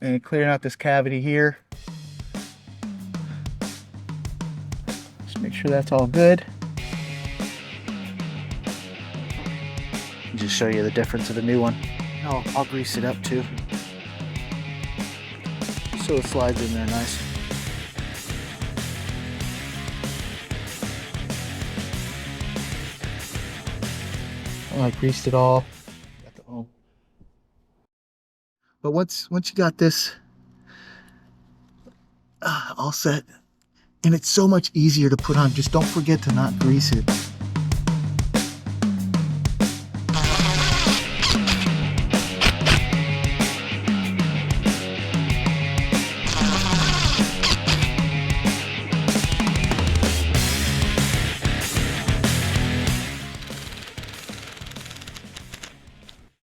and clearing out this cavity here. Just make sure that's all good. Just show you the difference of the new one. I'll grease it up too, so it slides in there nice. I greased it all. But once you got this all set, and it's so much easier to put on, just don't forget to not grease it.